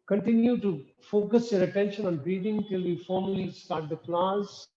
Continue to focus your attention on breathing till we formally start the class.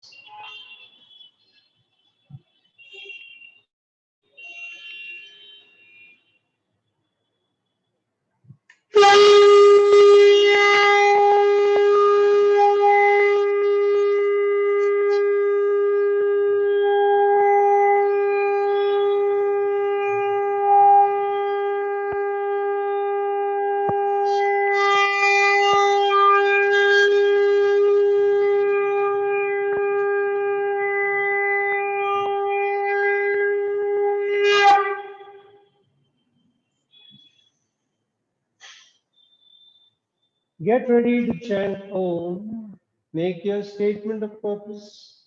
Get ready to chant Om. Make your statement of purpose.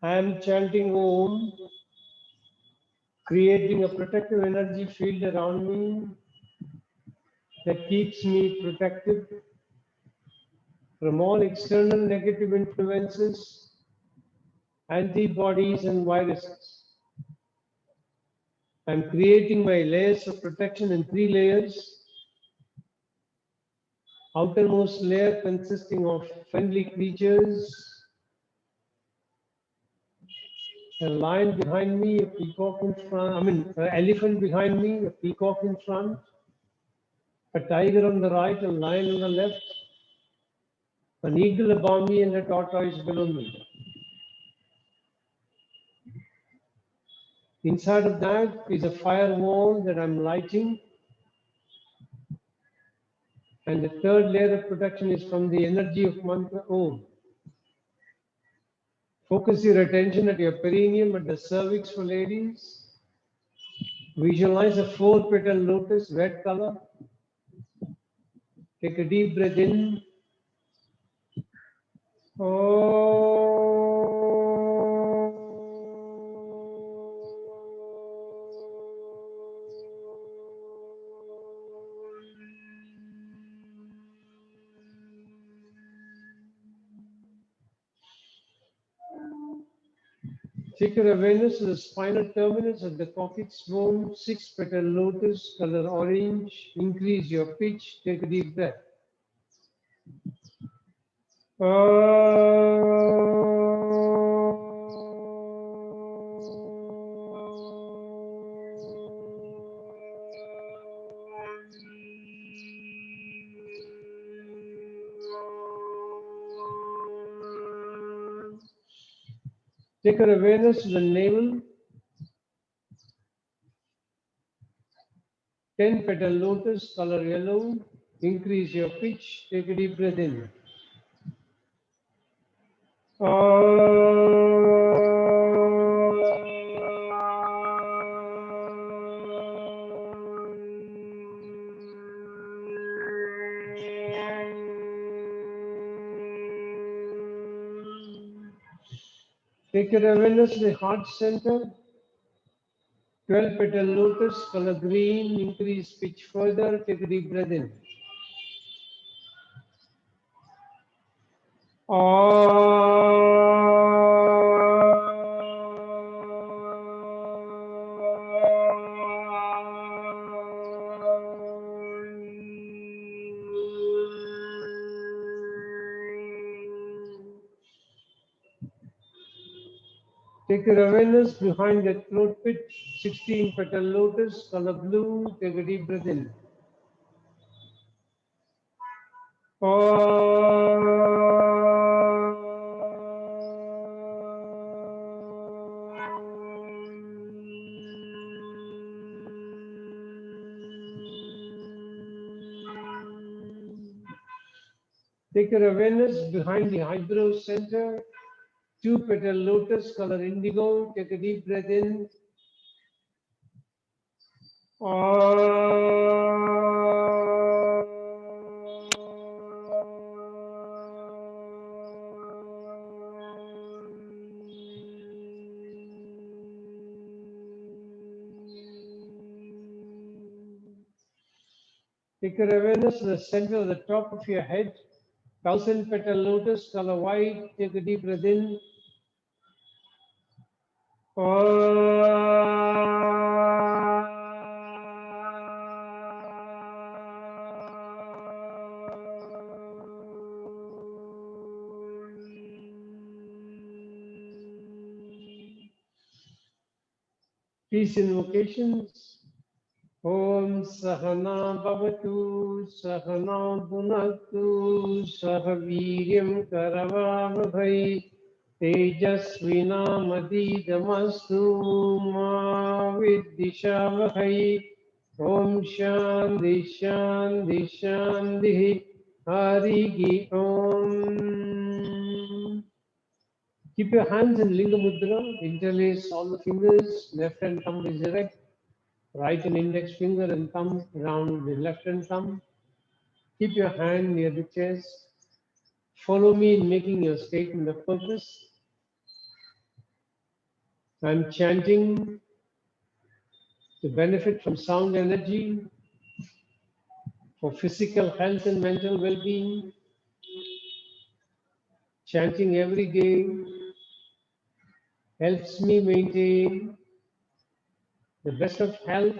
I am chanting Om, creating a protective energy field around me that keeps me protected from all external negative influences, antibodies, and viruses. I'm creating my layers of protection in three layers. Outermost layer consisting of friendly creatures, a lion behind me, a peacock in front, an elephant behind me, a peacock in front, a tiger on the right, a lion on the left, an eagle above me, and a tortoise below me. Inside of that is a firewall that I'm lighting. And the third layer of protection is from the energy of mantra Om. Focus your attention at your perineum, at the cervix for ladies. Visualize a 4-petal lotus, red color. Take a deep breath in. Take your awareness to the spinal terminus of the coccyx bone, 6-petal lotus, color orange. Increase your pitch. Take a deep breath. Take your awareness to the navel, 10-petal lotus, color yellow. Increase your pitch. Take a deep breath in. Take your awareness to the heart center, 12-petal lotus, color green. Increase pitch further. Take a deep breath in. Take your awareness behind the throat pit, 16-petal lotus, color blue. Take a deep breath in. Take your awareness behind the eyebrow center, 2-petal lotus, color indigo. Take a deep breath in. Take your awareness to the center of the top of your head, 1,000-petal lotus, color white. Take a deep breath in. Peace invocations. Om Sahana Bhavatu Sahana Bhunaktu Sahaviryam Karavavabhai Tejasvinamadidamastu Ma Viddhishavahai. Om Shanti Shanti Shanti Hari Om. Keep your hands in Linga Mudra, interlace all the fingers, left and thumb is erect, right and index finger and thumb around the left hand thumb. Keep your hand near the chest. Follow me in making your statement of purpose. I'm chanting to benefit from sound energy for physical health and mental well-being. Chanting every day helps me maintain the best of health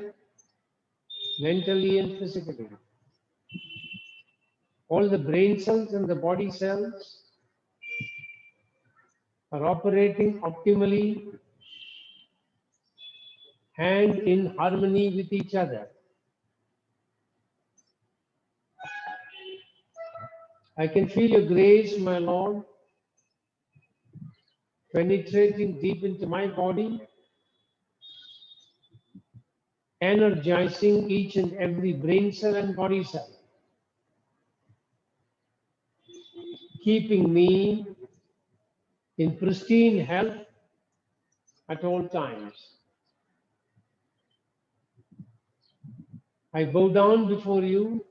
mentally and physically. All the brain cells and the body cells are operating optimally and in harmony with each other. I can feel your grace, my Lord, penetrating deep into my body, energizing each and every brain cell and body cell, keeping me in pristine health at all times. I bow down before you,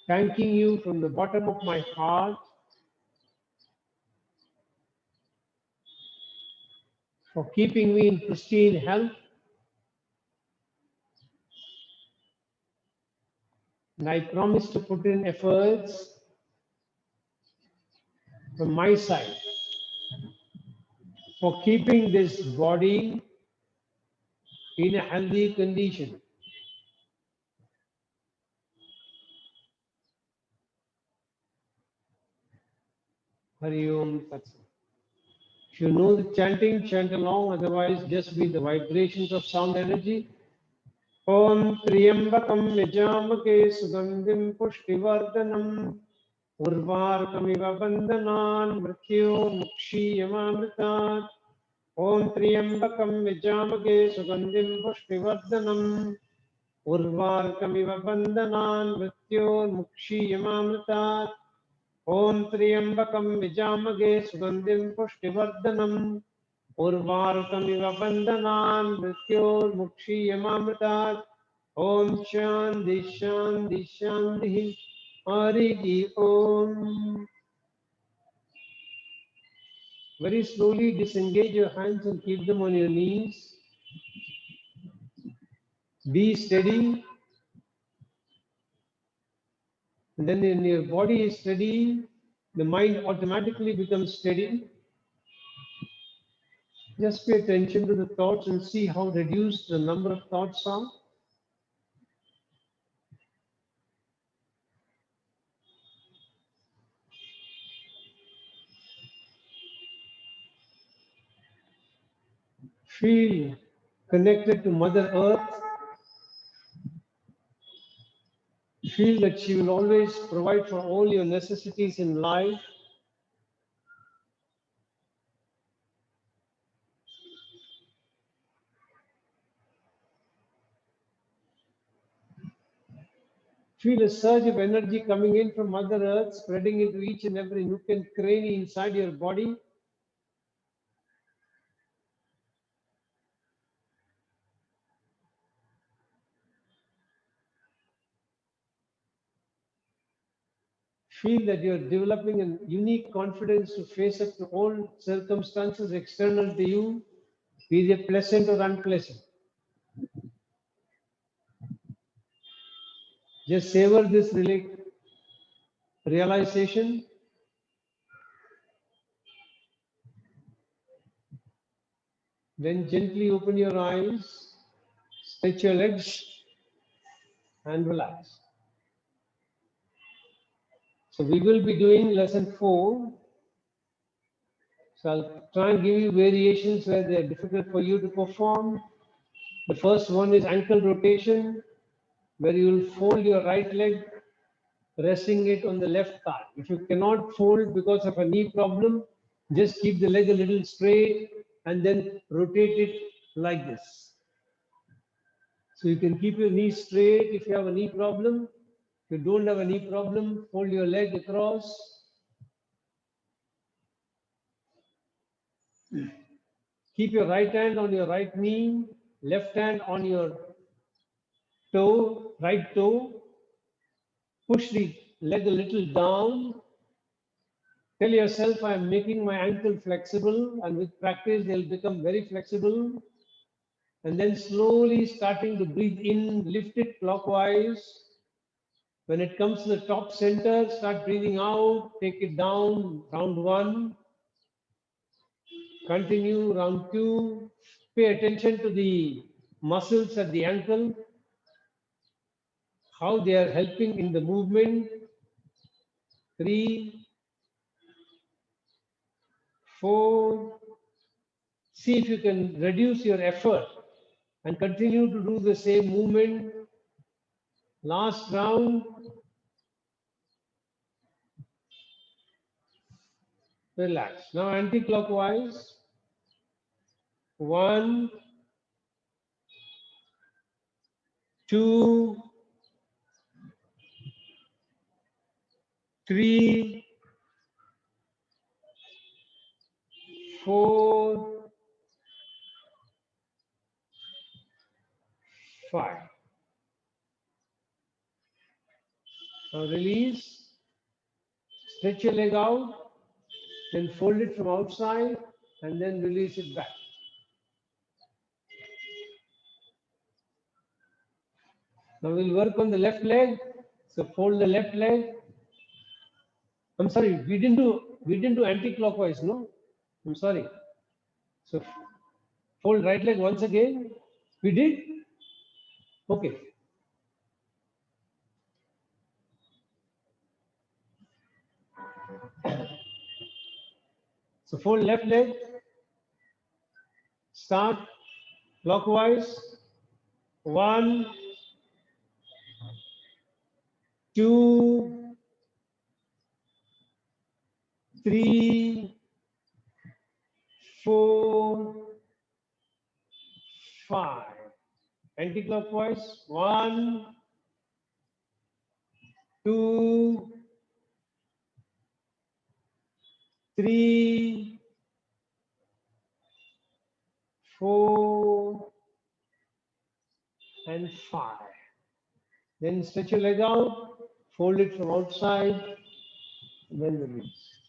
thanking you from the bottom of my heart for keeping me in pristine health. And I promise to put in efforts from my side for keeping this body in a healthy condition. Hari Om Tat Sat. If you know the chanting, chant along, otherwise just be the vibrations of sound energy. Om Triyambakam Yajamake Sugandhim Pushtivardhanam Urvarkamiva Bandhanan Mrityo Mukshiyamamritat. Om Triyambakam Yajamake Sugandhim Pushtivardhanam Urvarkamiva Bandhanan Mrityo Mukshiyamamritat. Om Triyambakam Vijamage Sugandhim Pushtivardhanam Urvarkamiva Bandhanan Mrityor Mukshiyamamritat. Om Shanti Shanti Shanti Hari Om. Very slowly disengage your hands and keep them on your knees. Be steady. And then when your body is steady, the mind automatically becomes steady. Just pay attention to the thoughts and see how reduced the number of thoughts are. Feel connected to Mother Earth. Feel that she will always provide for all your necessities in life. Feel a surge of energy coming in from Mother Earth, spreading into each and every nook and cranny inside your body. Feel that you're developing a unique confidence to face up to all circumstances external to you, be they pleasant or unpleasant. Just savor this realization. Then gently open your eyes, stretch your legs, and relax. So we will be doing lesson 4. So I'll try and give you variations where they're difficult for you to perform. The first one is ankle rotation, where you will fold your right leg, resting it on the left thigh. If you cannot fold because of a knee problem, just keep the leg a little straight and then rotate it like this. So you can keep your knee straight if you have a knee problem. If you don't have a knee problem, fold your leg across. Keep your right hand on your right knee, left hand on your toe, right toe. Push the leg a little down. Tell yourself, I am making my ankle flexible, and with practice, they'll become very flexible. And then slowly starting to breathe in, lift it clockwise. When it comes to the top center, start breathing out, take it down, round one. Continue, round two. Pay attention to the muscles at the ankle, how they are helping in the movement. 3, 4. See if you can reduce your effort and continue to do the same movement. Last round. Relax. Now anti-clockwise. 1, 2, 3, 4, 5. Now release. Stretch your leg out. Then fold it from outside and then release it back. Now we'll work on the left leg. So fold the left leg. I'm sorry, we didn't do anti-clockwise, no? I'm sorry. So fold right leg once again. We did? Okay. So fold left leg. Start clockwise. 1, 2, 3, 4, 5. Anti-clockwise. 1, 2, 3, 4, and 5. Then stretch your leg out, fold it from outside, and then release.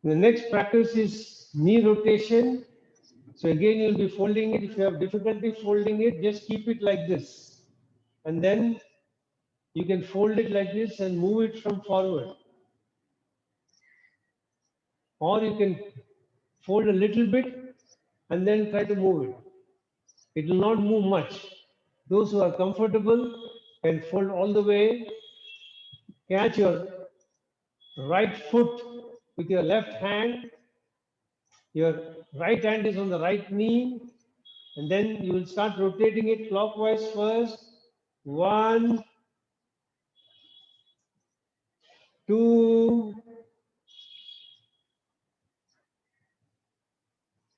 The next practice is knee rotation. So again, you'll be folding it. If you have difficulty folding it, just keep it like this. And then you can fold it like this and move it from forward. Or you can fold a little bit and then try to move it. It will not move much. Those who are comfortable can fold all the way. Catch your right foot with your left hand. Your right hand is on the right knee. And then you will start rotating it clockwise first. 1, 2,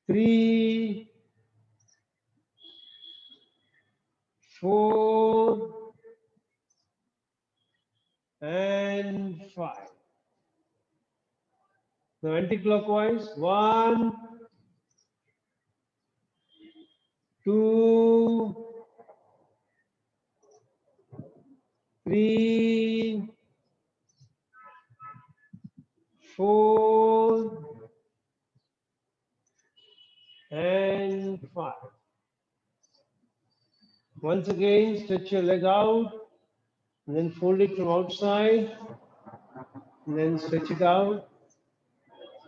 3, 4, and 5. Now anti-clockwise. 1, 2, 3, 4, and 5. Once again, stretch your leg out, and then fold it from outside, and then stretch it out.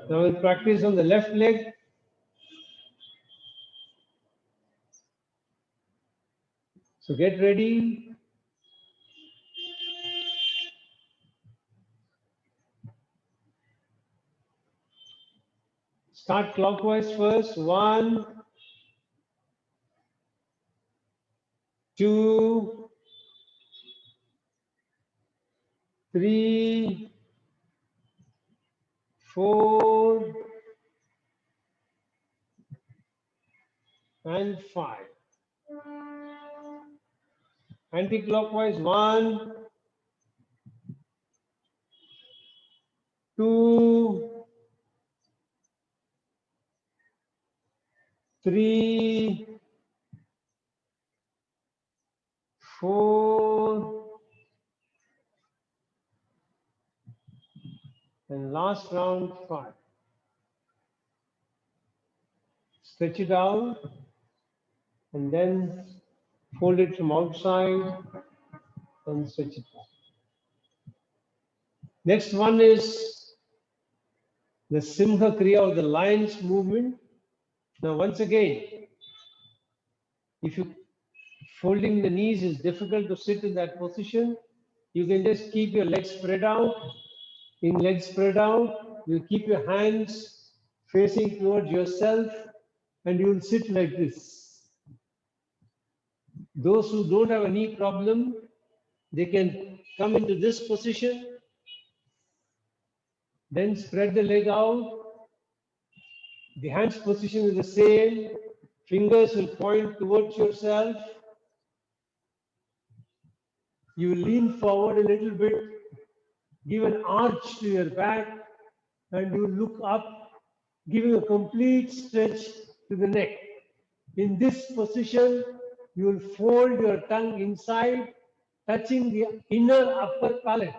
Now we'll practice on the left leg. So get ready. Start clockwise first. 1, 2, 3, 4, and 5. Anti-clockwise. 1, 2, 3, 4, and last round 5. Stretch it out and then fold it from outside and stretch it back. Next one is the Simha Kriya or the lion's movement. Now once again, if you folding the knees is difficult to sit in that position, you can just keep your legs spread out. In legs spread out, you keep your hands facing towards yourself and you will sit like this. Those who don't have a knee problem, they can come into this position, then spread the leg out. The hands position is the same. Fingers will point towards yourself. You lean forward a little bit, give an arch to your back, and you look up, giving a complete stretch to the neck. In this position, you will fold your tongue inside, touching the inner upper palate.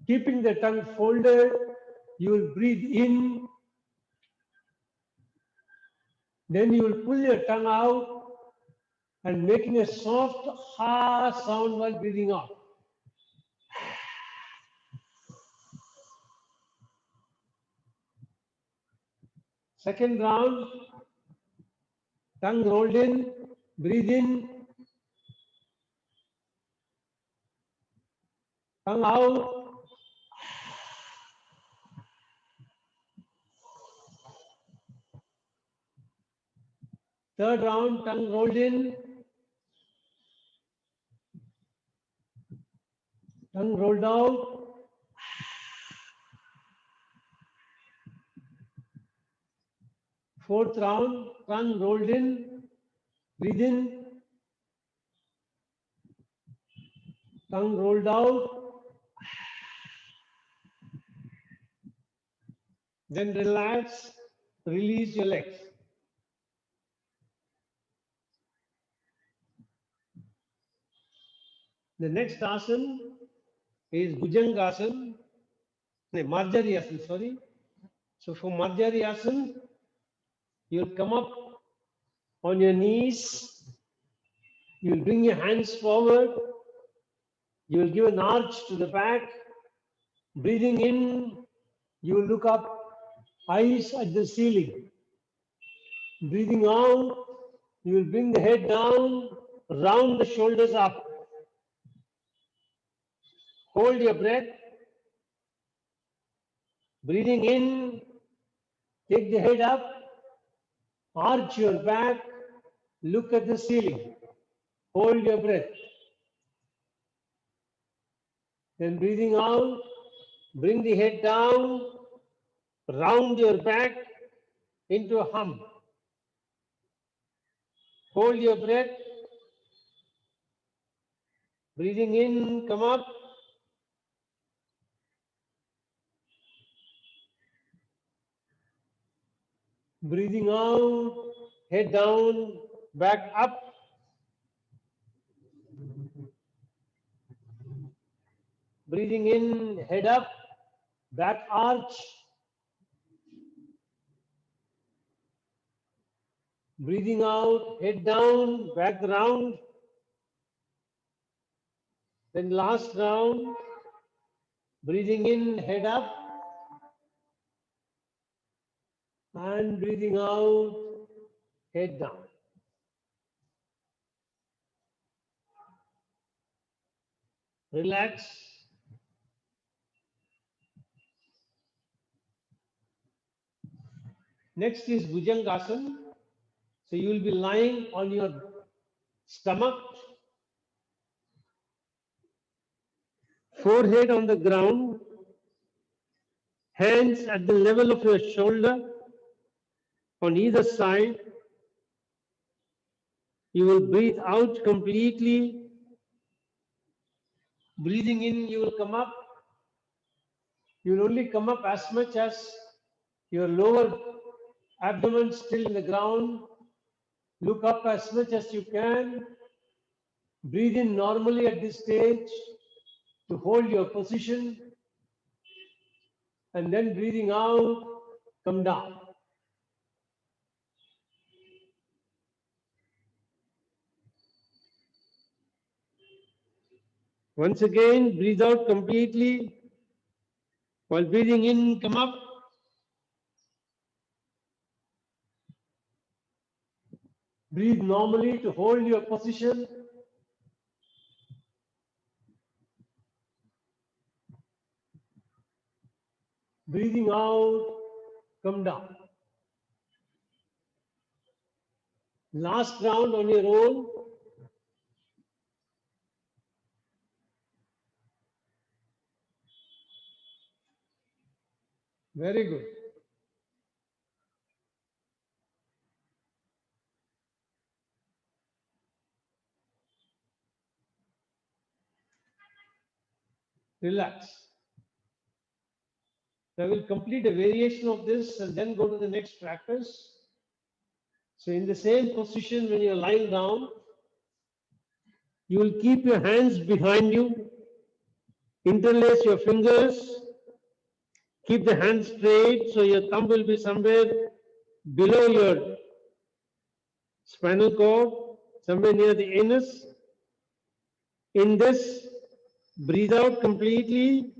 Keeping the tongue folded, you will breathe in. Then you will pull your tongue out and making a soft ha sound while breathing out. Second round, tongue rolled in, breathe in, tongue out. Third round, tongue rolled in, tongue rolled out. Fourth round, tongue rolled in, breathe in, tongue rolled out. Then relax, release your legs. The next asana is Bhujangasana, Marjariyasana, sorry. So for Marjariyasana, you'll come up on your knees, you'll bring your hands forward, you'll give an arch to the back, breathing in, you look up, eyes at the ceiling. Breathing out, you will bring the head down, round the shoulders up. Hold your breath. Breathing in, take the head up, arch your back, look at the ceiling. Hold your breath. Then breathing out, bring the head down, round your back into a hum. Hold your breath. Breathing in, come up. Breathing out, head down, back up. Breathing in, head up, back arch. Breathing out, head down, back round. Then last round, breathing in, head up. And breathing out, head down. Relax. Next is Bhujangasana. So you will be lying on your stomach, forehead on the ground, hands at the level of your shoulder on either side. You will breathe out completely. Breathing in, you will come up. You will only come up as much as your lower abdomen still in the ground. Look up as much as you can. Breathe in normally at this stage to hold your position. And then breathing out, come down. Once again, breathe out completely. While breathing in, come up. Breathe normally to hold your position. Breathing out, come down. Last round on your own. Very good. Relax. I will complete a variation of this and then go to the next practice. So in the same position when you're lying down, you will keep your hands behind you, interlace your fingers, keep the hands straight so your thumb will be somewhere below your spinal cord, somewhere near the anus. In this, breathe out completely.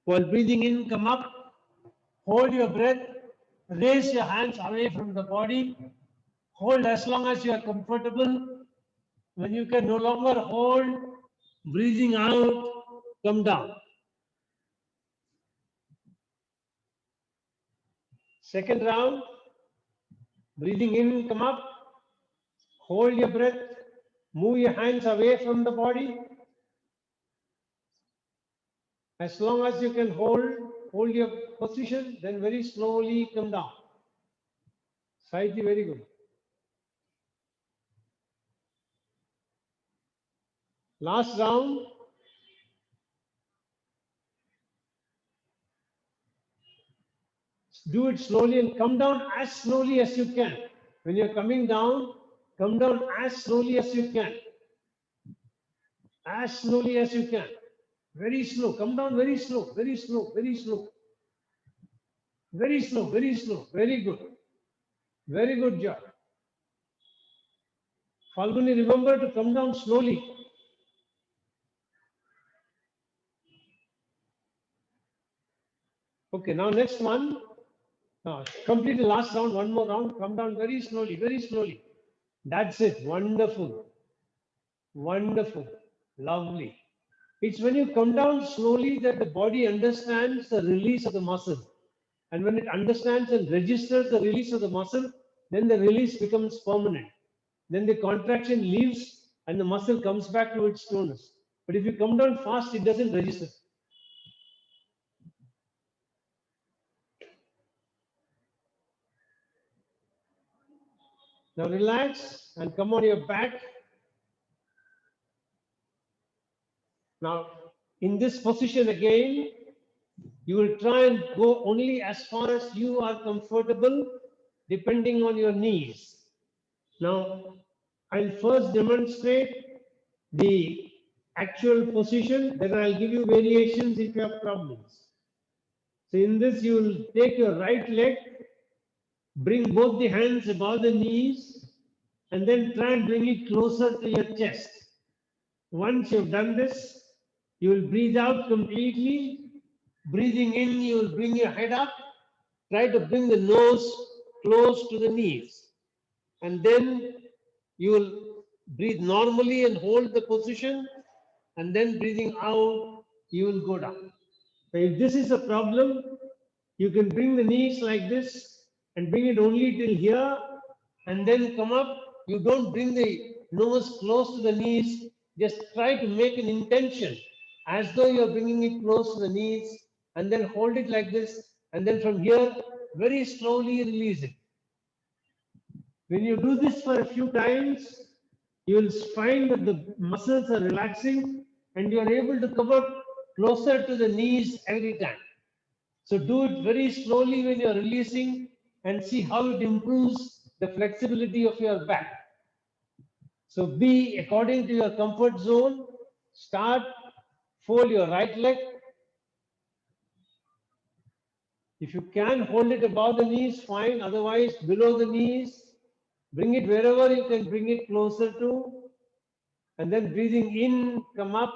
While breathing in, come up, hold your breath, raise your hands away from the body, hold as long as you are comfortable. When you can no longer hold, breathing out, come down. Second round, breathing in, come up, hold your breath, move your hands away from the body. As long as you can hold your position, then very slowly come down. Saiti, very good. Last round. Do it slowly and come down as slowly as you can. When you're coming down, come down as slowly as you can. As slowly as you can. Very slow. Come down very slow, very slow, very slow. Very slow, very slow. Very good. Very good job. Falguni, remember to come down slowly. Okay, now next one. Complete the last round, one more round. Come down very slowly, very slowly. That's it. Wonderful. Wonderful. Lovely. It's when you come down slowly that the body understands the release of the muscle. And when it understands and registers the release of the muscle, then the release becomes permanent. Then the contraction leaves and the muscle comes back to its tonus. But if you come down fast, it doesn't register. Now relax and come on your back. Now, in this position again, you will try and go only as far as you are comfortable, depending on your knees. Now, I'll first demonstrate the actual position, then I'll give you variations if you have problems. So in this, you will take your right leg, bring both the hands above the knees, and then try and bring it closer to your chest. Once you've done this, you will breathe out completely. Breathing in, you will bring your head up. Try to bring the nose close to the knees. And then you will breathe normally and hold the position. And then breathing out, you will go down. So if this is a problem, you can bring the knees like this and bring it only till here and then come up. You don't bring the nose close to the knees. Just try to make an intention as though you're bringing it close to the knees and then hold it like this. And then from here, very slowly release it. When you do this for a few times, you will find that the muscles are relaxing and you are able to come up closer to the knees every time. So do it very slowly when you're releasing and see how it improves the flexibility of your back. So be according to your comfort zone. Start, fold your right leg. If you can hold it above the knees, fine. Otherwise, below the knees, bring it wherever you can bring it closer to. And then breathing in, come up.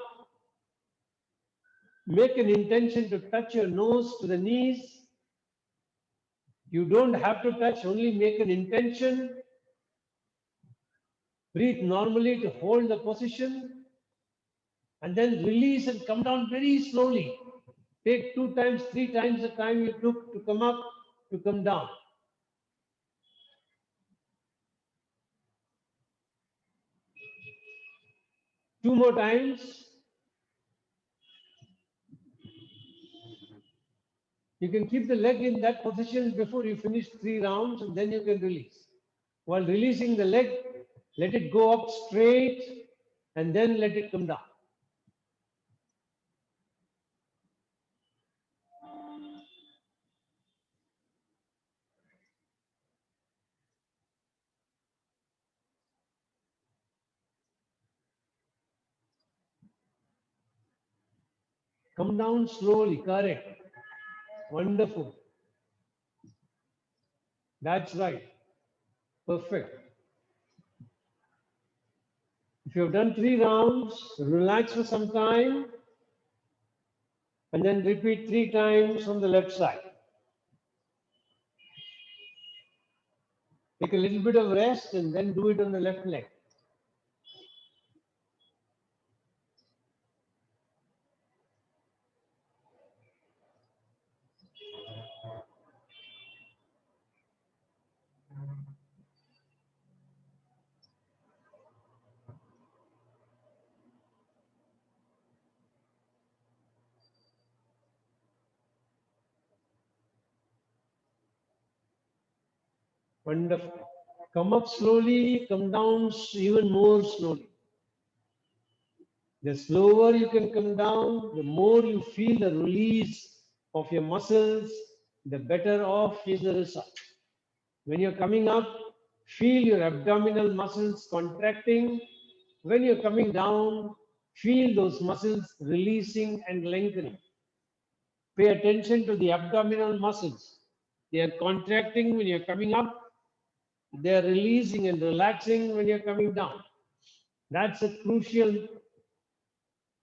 Make an intention to touch your nose to the knees. You don't have to touch, only make an intention. Breathe normally to hold the position and then release and come down very slowly. Take 2 times, 3 times the time you took to come up, to come down. Two more times. You can keep the leg in that position before you finish 3 rounds and then you can release. While releasing the leg, let it go up straight and then let it come down. Come down slowly, correct. Wonderful. That's right. Perfect. If you have done 3 rounds, relax for some time and then repeat 3 times on the left side. Take a little bit of rest and then do it on the left leg. Wonderful. Come up slowly, come down even more slowly. The slower you can come down, the more you feel the release of your muscles, the better off is the result. When you're coming up, feel your abdominal muscles contracting. When you're coming down, feel those muscles releasing and lengthening. Pay attention to the abdominal muscles. They are contracting when you're coming up, they are releasing and relaxing when you're coming down. That's a crucial.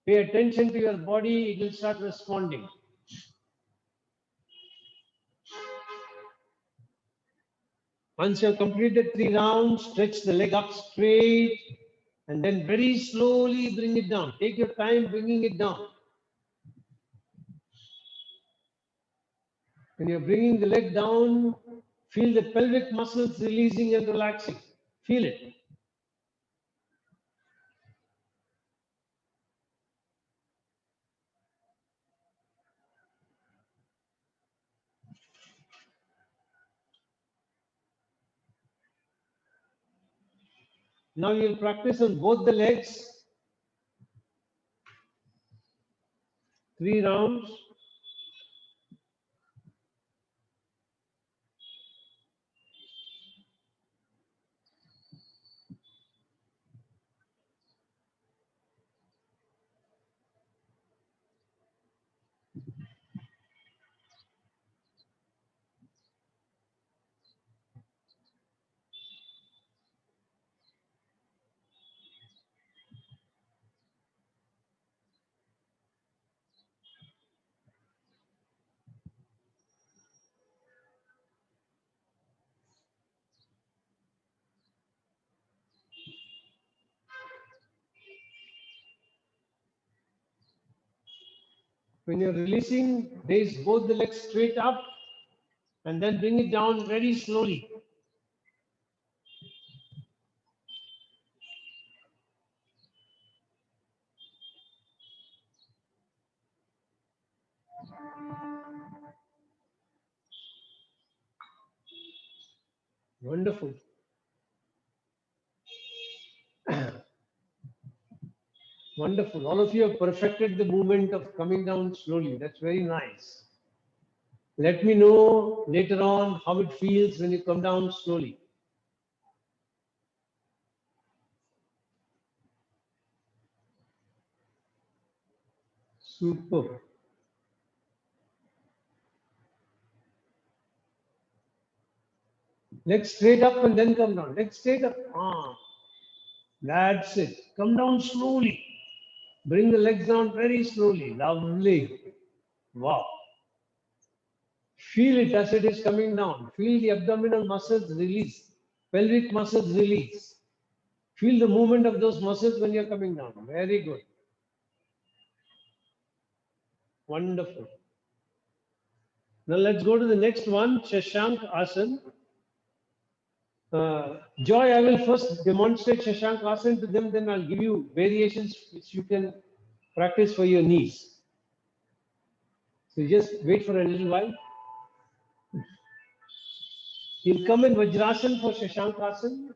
Pay attention to your body, it will start responding. Once you've completed 3 rounds, stretch the leg up straight and then very slowly bring it down. Take your time bringing it down. When you're bringing the leg down, feel the pelvic muscles releasing and relaxing. Feel it. Now you'll practice on both the legs. 3 rounds. When you're releasing, raise both the legs straight up And then bring it down very slowly. Wonderful. Wonderful. All of you have perfected the movement of coming down slowly. That's very nice. Let me know later on how it feels when you come down slowly. Super. Legs straight up and then come down. Legs straight up. Ah, that's it. Come down slowly. Bring the legs down very slowly. Lovely. Wow. Feel it as it is coming down. Feel the abdominal muscles release. Pelvic muscles release. Feel the movement of those muscles when you're coming down. Very good. Wonderful. Now let's go to the next one, Shashank Asana. Joy, I will first demonstrate Shashank Asana to them, then I'll give you variations which you can practice for your knees. So just wait for a little while. You'll come in Vajrasana for Shashank Asana.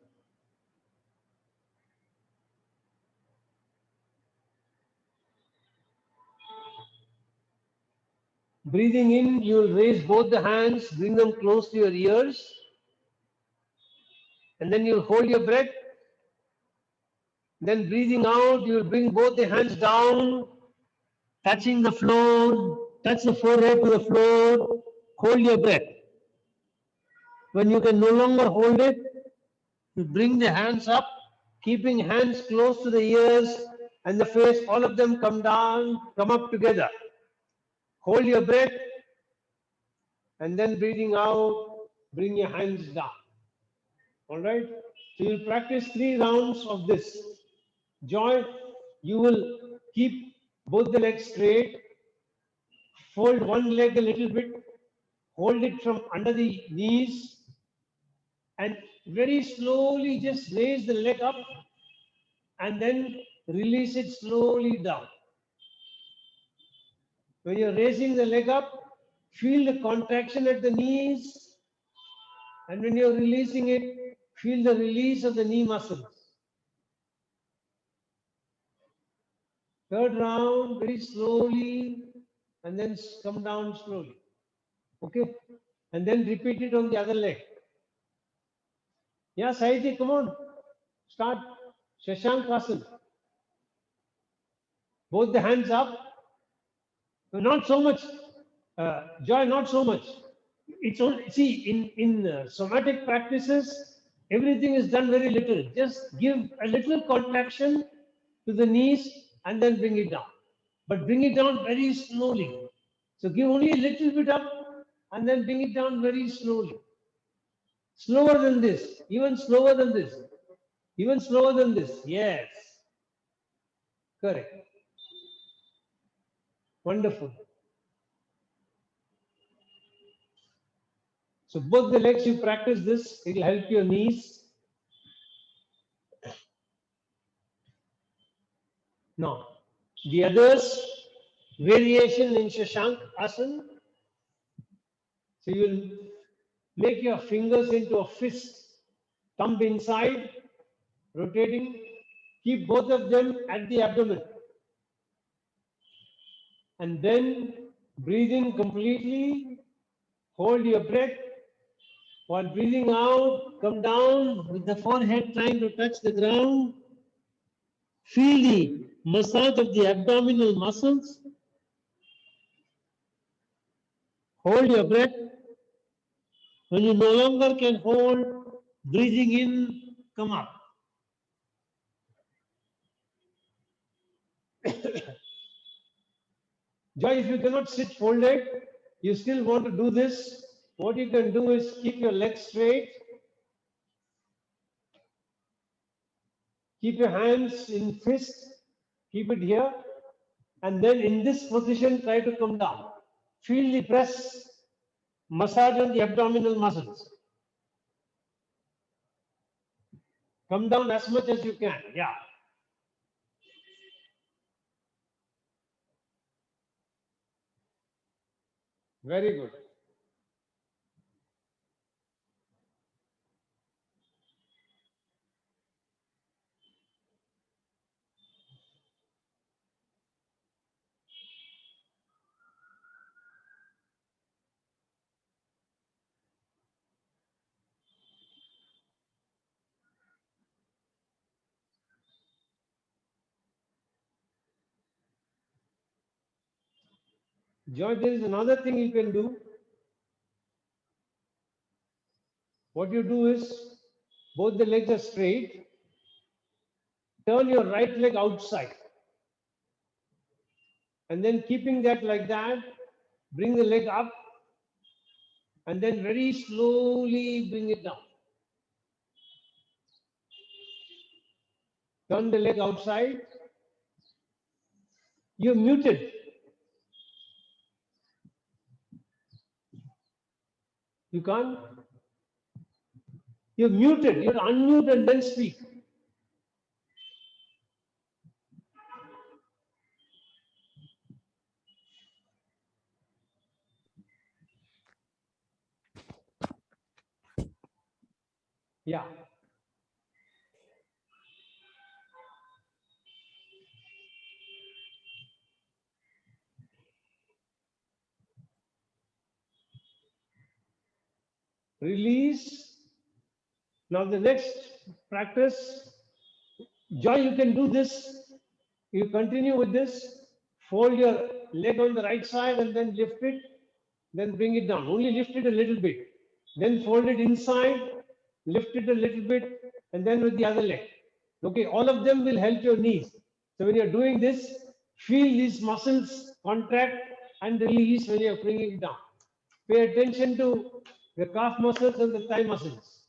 Breathing in, you will raise both the hands, bring them close to your ears, and then you'll hold your breath. Then breathing out, you will bring both the hands down, touching the floor, touch the forehead to the floor, hold your breath. When you can no longer hold it, you bring the hands up, keeping hands close to the ears and the face, all of them come down, come up together. Hold your breath, and then breathing out, bring your hands down. All right? So you'll practice 3 rounds of this. Joy, you will keep both the legs straight, fold one leg a little bit, hold it from under the knees, and very slowly just raise the leg up and then release it slowly down. When you're raising the leg up, feel the contraction at the knees, and when you're releasing it, feel the release of the knee muscles. Third round, very slowly, and then come down slowly. Okay? And then repeat it on the other leg. Yeah, Saiti, come on. Start Shashank Asana. Both the hands up. Not so much. Joy, not so much. It's only, see, in somatic practices, everything is done very little. Just give a little contraction to the knees and then bring it down. But bring it down very slowly. So give only a little bit up and then bring it down very slowly. Slower than this, even slower than this, even slower than this. Yes, correct. Wonderful. So both the legs you practice this, it will help your knees. Now, the others, variation in Shashank Asana. So you will make your fingers into a fist, thumb inside, rotating. Keep both of them at the abdomen. And then breathing completely, hold your breath. While breathing out, come down with the forehead trying to touch the ground. Feel the massage of the abdominal muscles. Hold your breath. When you no longer can hold, breathing in, come up. Joy, if you cannot sit folded, you still want to do this, what you can do is keep your legs straight. Keep your hands in fist. Keep it here. And then in this position, try to come down. Feel the press. Massage on the abdominal muscles. Come down as much as you can. Yeah. Very good. Joy, there is another thing you can do. What you do is, both the legs are straight. Turn your right leg outside. And then keeping that like that, bring the leg up. And then very slowly bring it down. Turn the leg outside. You're muted. You can't. You're muted. You're unmute and then speak. Yeah. Release. Now the next practice, Joy, you can do this. You continue with this. Fold your leg on the right side and then lift it. Then bring it down. Only lift it a little bit. Then fold it inside. Lift it a little bit. And then with the other leg. Okay, all of them will help your knees. So when you're doing this, feel these muscles contract and release when you're bringing it down. Pay attention to the calf muscles and the thigh muscles.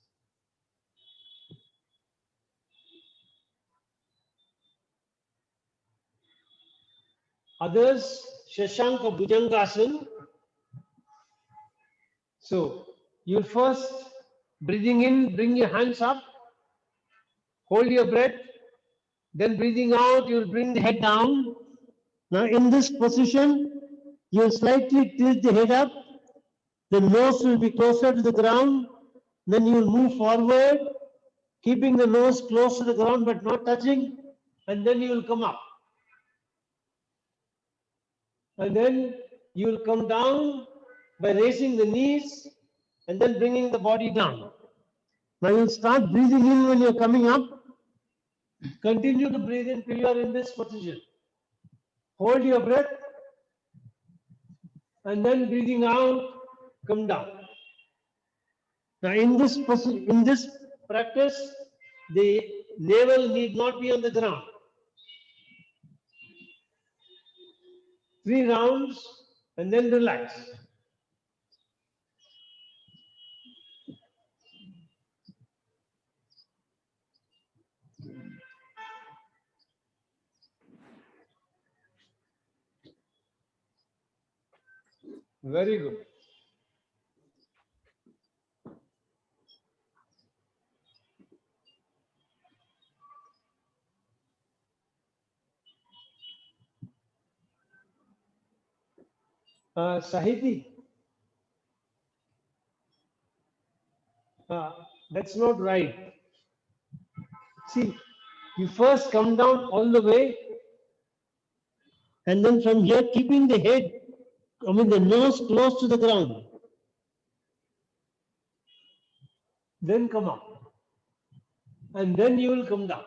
Others, Shashanka Bhujangasana. So you'll first breathing in, bring your hands up, hold your breath, then breathing out, you'll bring the head down. Now in this position, you'll slightly tilt the head up, the nose will be closer to the ground, then you'll move forward, keeping the nose close to the ground but not touching, and then you will come up. And then you will come down by raising the knees and then bringing the body down. Now you'll start breathing in when you're coming up. Continue to breathe in till you are in this position. Hold your breath and then breathing out, come down. Now in this practice, the navel need not be on the ground. 3 rounds and then relax. Very good. Sahiti, that's not right. See, you first come down all the way, and then from here, keeping the head, the nose close to the ground. Then come up. And then you will come down.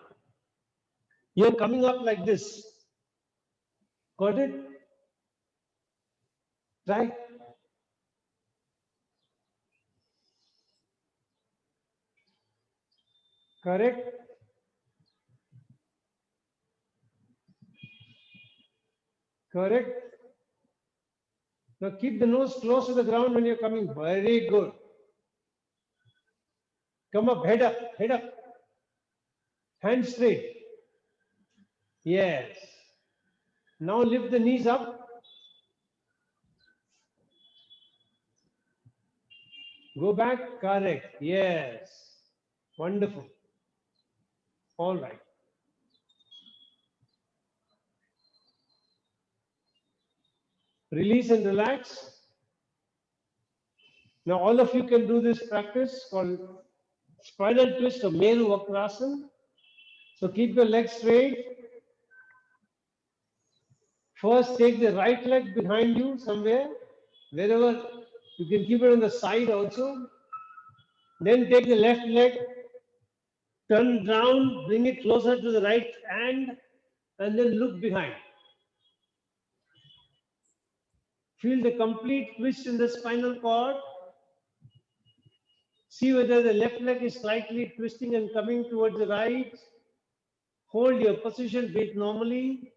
You're coming up like this. Got it? Right? Correct? Correct? Now keep the nose close to the ground when you're coming. Very good. Come up, head up, head up. Hands straight. Yes. Now lift the knees up. Go back, correct. Yes. Wonderful. All right. Release and relax. Now all of you can do this practice called spinal twist or Meru Vakrasana. So keep your legs straight. First take the right leg behind you somewhere, wherever you can keep it on the side also. Then take the left leg, turn round, bring it closer to the right hand, and then look behind. Feel the complete twist in the spinal cord. See whether the left leg is slightly twisting and coming towards the right. Hold your position, breathe normally.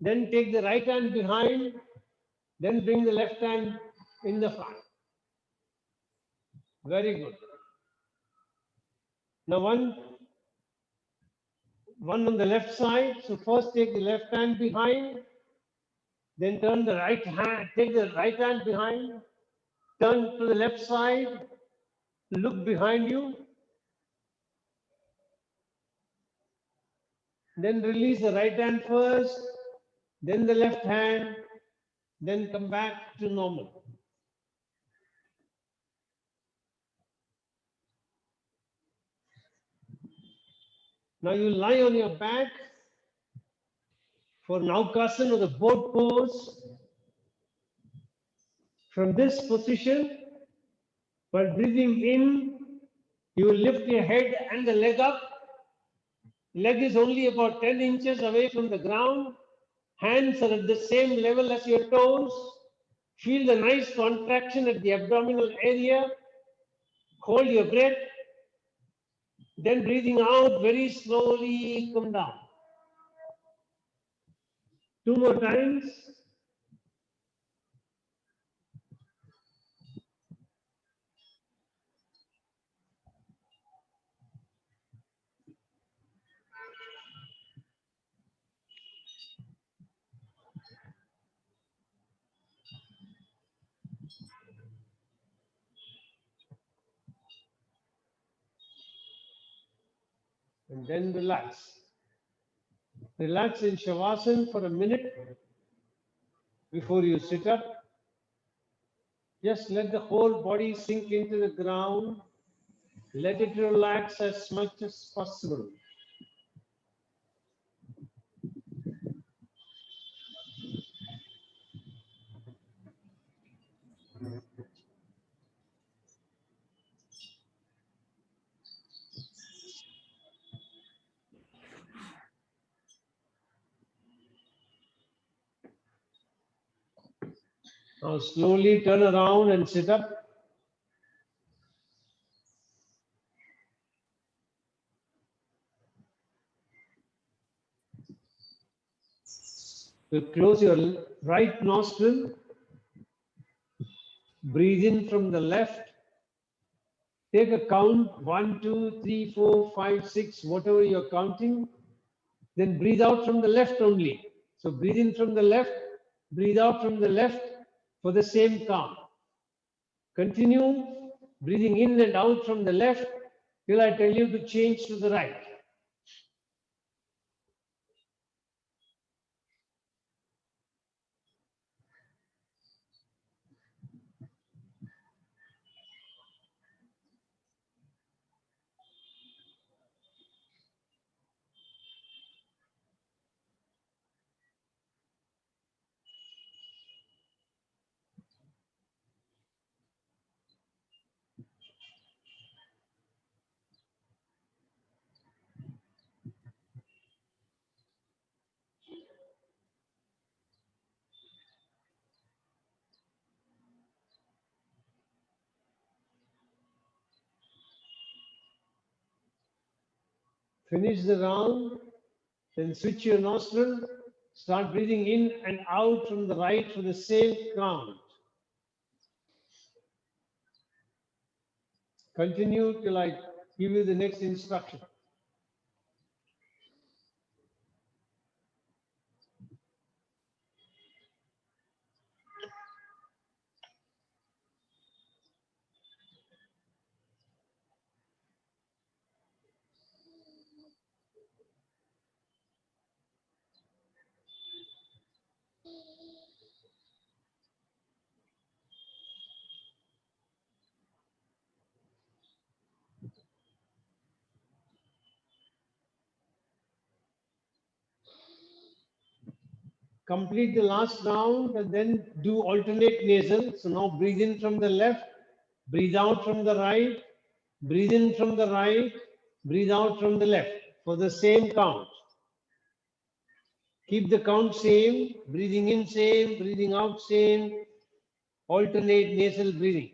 Then take the right hand behind. Then bring the left hand in the front. Very good. Now one on the left side. So first take the left hand behind. Then turn the right hand, take the right hand behind. Turn to the left side. Look behind you. Then release the right hand first, then the left hand, then come back to normal. Now you lie on your back for Naukasana or the boat pose. From this position, while breathing in, you will lift your head and the leg up. Leg is only about 10 inches away from the ground. Hands are at the same level as your toes. Feel the nice contraction at the abdominal area. Hold your breath. Then breathing out very slowly, come down. 2 more times. And then relax. Relax in Shavasana for a minute before you sit up. Just let the whole body sink into the ground. Let it relax as much as possible. Now slowly turn around and sit up. You close your right nostril. Breathe in from the left. Take a count 1, 2, 3, 4, 5, 6, whatever you're counting. Then breathe out from the left only. So breathe in from the left, breathe out from the left for the same count. Continue breathing in and out from the left till I tell you to change to the right. Finish the round, then switch your nostril, start breathing in and out from the right for the same count. Continue till I give you the next instruction. Complete the last round and then do alternate nasal. So now breathe in from the left, breathe out from the right, breathe in from the right, breathe out from the left for the same count. Keep the count same, breathing in same, breathing out same, alternate nasal breathing.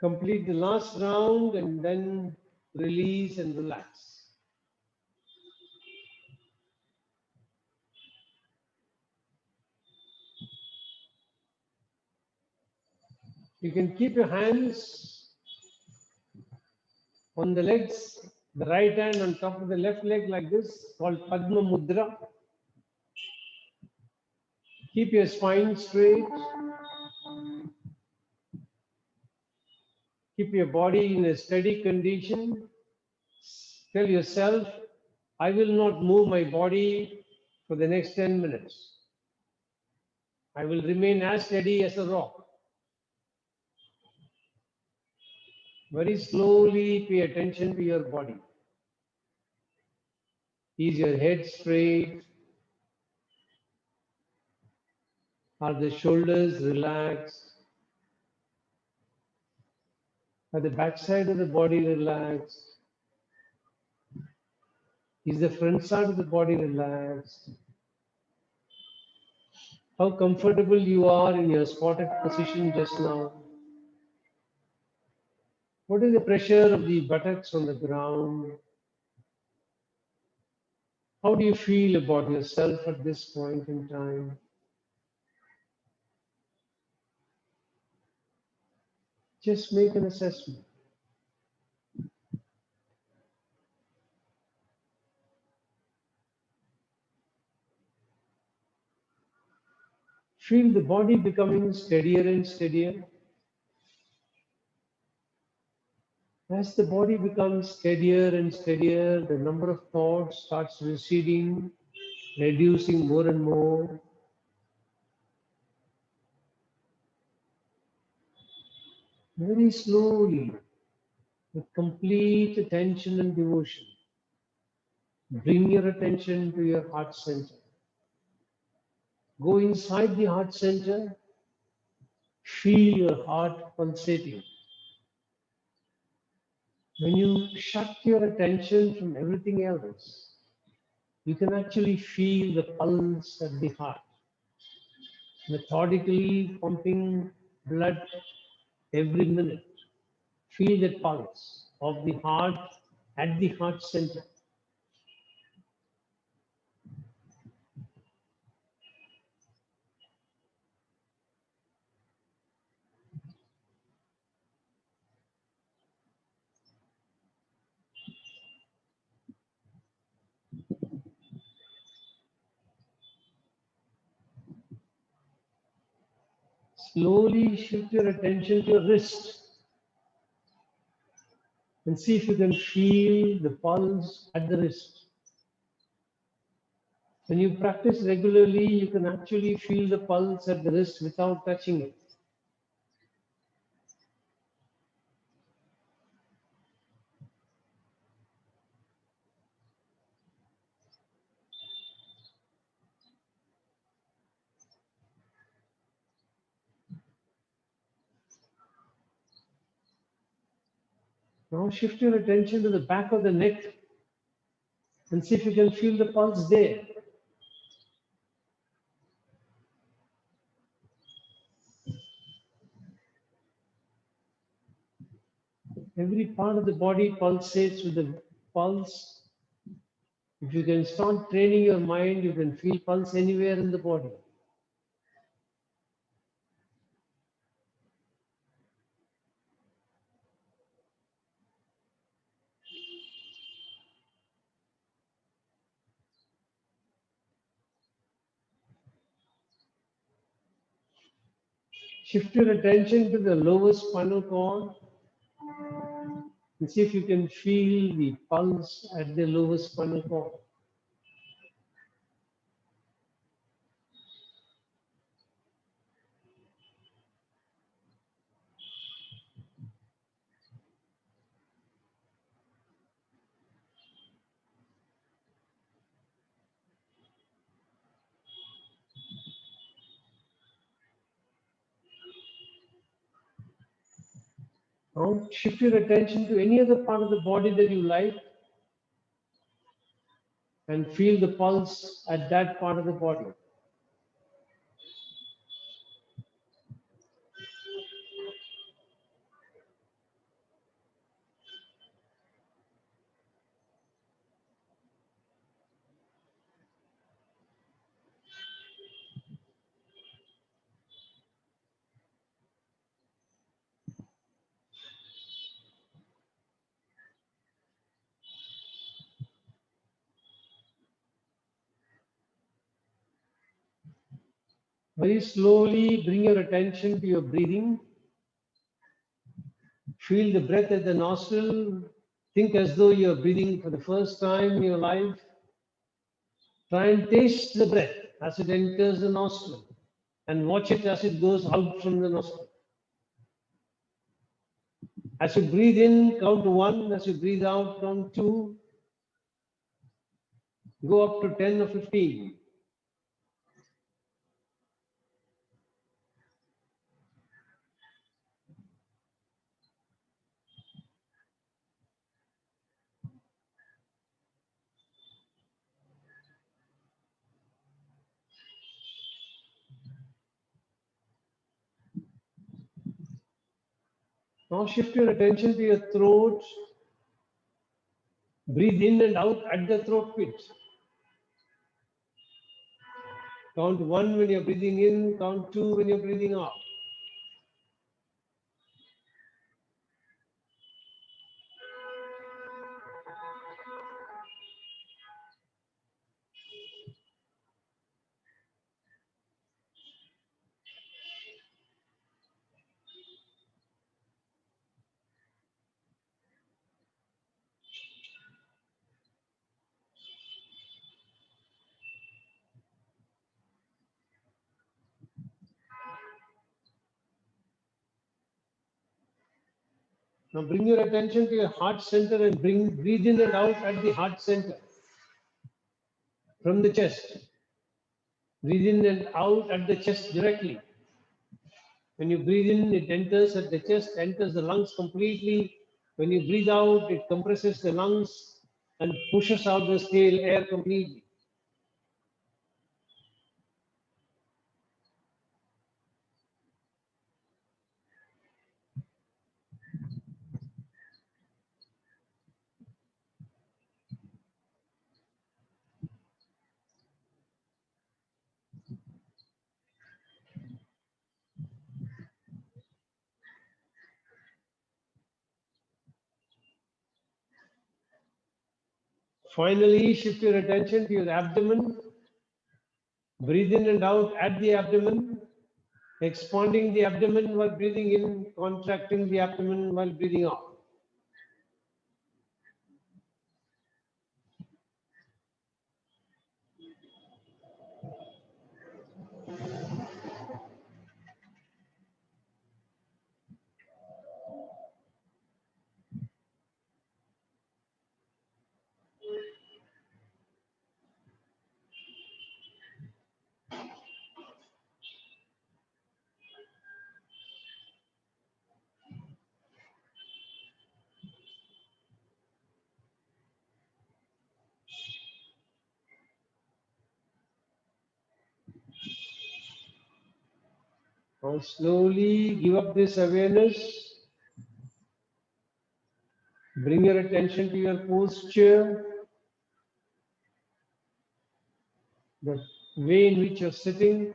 Complete the last round and then release and relax. You can keep your hands on the legs, the right hand on top of the left leg like this, called Padma Mudra. Keep your spine straight. Keep your body in a steady condition. Tell yourself, I will not move my body for the next 10 minutes. I will remain as steady as a rock. Very slowly pay attention to your body. Is your head straight? Are the shoulders relaxed? Are the backside of the body relaxed? Is the front side of the body relaxed? How comfortable you are in your squatted position just now? What is the pressure of the buttocks on the ground? How do you feel about yourself at this point in time? Just make an assessment. Feel the body becoming steadier and steadier. As the body becomes steadier and steadier, the number of thoughts starts receding, reducing more and more. Very slowly, with complete attention and devotion, bring your attention to your heart center. Go inside the heart center, feel your heart pulsating. When you shut your attention from everything else, you can actually feel the pulse of the heart, methodically pumping blood every minute. Feel the pulse of the heart at the heart center. Slowly shift your attention to your wrist and see if you can feel the pulse at the wrist. When you practice regularly, you can actually feel the pulse at the wrist without touching it. Now shift your attention to the back of the neck and see if you can feel the pulse there. Every part of the body pulsates with the pulse. If you can start training your mind, you can feel pulse anywhere in the body. Shift your attention to the lower spinal cord and see if you can feel the pulse at the lower spinal cord. Now shift your attention to any other part of the body that you like and feel the pulse at that part of the body. Very slowly bring your attention to your breathing. Feel the breath at the nostril. Think as though you're breathing for the first time in your life. Try and taste the breath as it enters the nostril and watch it as it goes out from the nostril. As you breathe in, count to 1. As you breathe out, count 2. Go up to 10 or 15. Now shift your attention to your throat. Breathe in and out at the throat pit. Count 1 when you're breathing in, count 2 when you're breathing out. Now bring your attention to your heart center and breathe in and out at the heart center from the chest. Breathe in and out at the chest directly. When you breathe in, it enters at the chest, enters the lungs completely. When you breathe out, it compresses the lungs and pushes out the stale air completely. Finally, shift your attention to your abdomen. Breathe in and out at the abdomen, expanding the abdomen while breathing in, contracting the abdomen while breathing out. Now slowly give up this awareness. Bring your attention to your posture, the way in which you're sitting.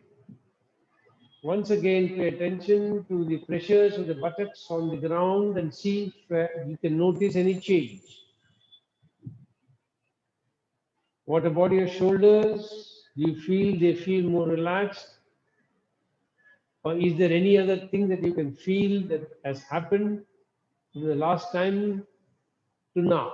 Once again, pay attention to the pressures of the buttocks on the ground and see if you can notice any change. What about your shoulders? Do you feel they feel more relaxed? Or is there any other thing that you can feel that has happened from the last time to now?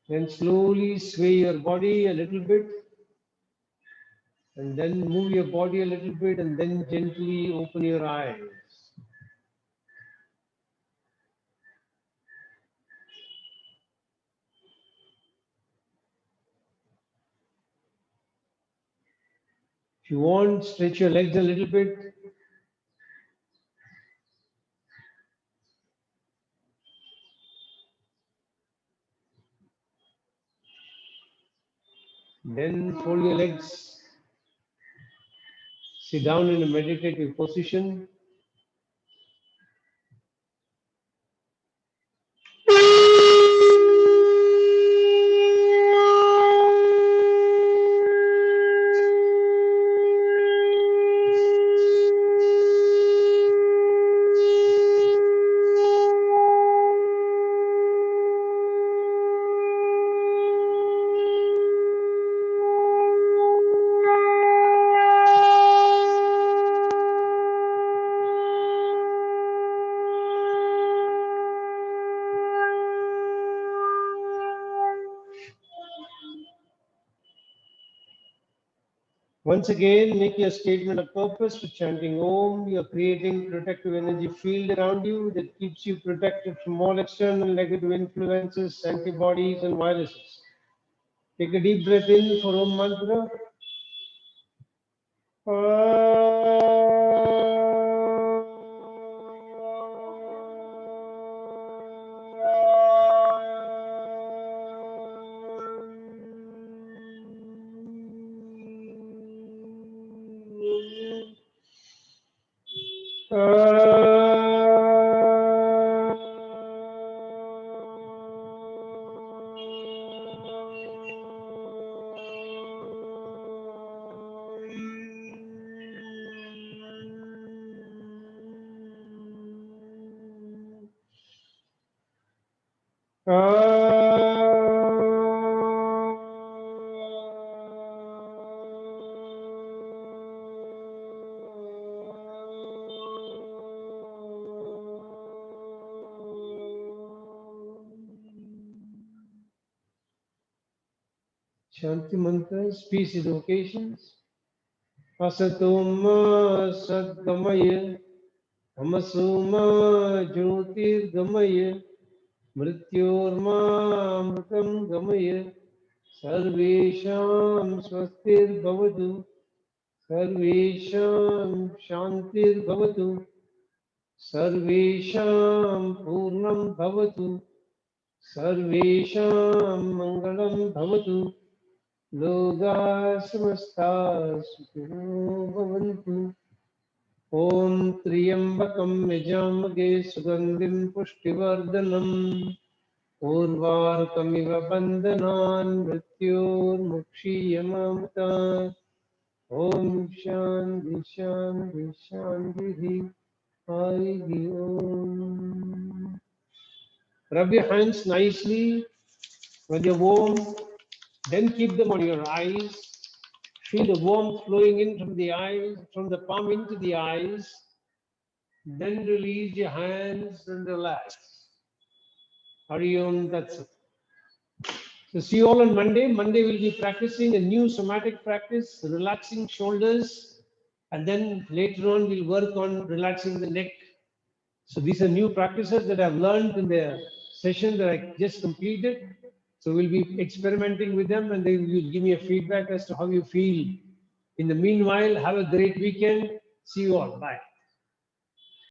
Then slowly sway your body a little bit, and then move your body a little bit, and then gently open your eyes. If you want, stretch your legs a little bit. Then fold your legs. Sit down in a meditative position. Once again, make your statement of purpose for chanting Om. You're creating protective energy field around you that keeps you protected from all external negative influences, antibodies, and viruses. Take a deep breath in for Om mantra. Shanti mantras, peace evocations. Asatoma sadgamaya, tamasoma jyotirgamaya, mrityorma amritam gamaya, sarvesham swastir bhavatu, sarvesham shantir bhavatu, sarvesham purnam bhavatu, sarvesham mangalam bhavatu. लोका समस्ता सुखिनो भवन्तु ॐ त्र्यम्बकं यजामहे सुगन्धिं पुष्टिवर्धनम् उर्वारुकमिव बन्धनान् मृत्योर्मुक्षीयमामृतात् ॐ शान्ति शान्ति शान्तिः हरिः ॐ. Rub your hands nicely when you're warm. Then keep them on your eyes. Feel the warmth flowing in from the eyes, from the palm into the eyes. Then release your hands and relax. Hari Om Tat Sat. So see you all on Monday. Monday we'll be practicing a new somatic practice, relaxing shoulders. And then later on we'll work on relaxing the neck. So these are new practices that I've learned in the session that I just completed. So we'll be experimenting with them and then you'll give me a feedback as to how you feel In the meanwhile, have a great weekend. See you all. Bye.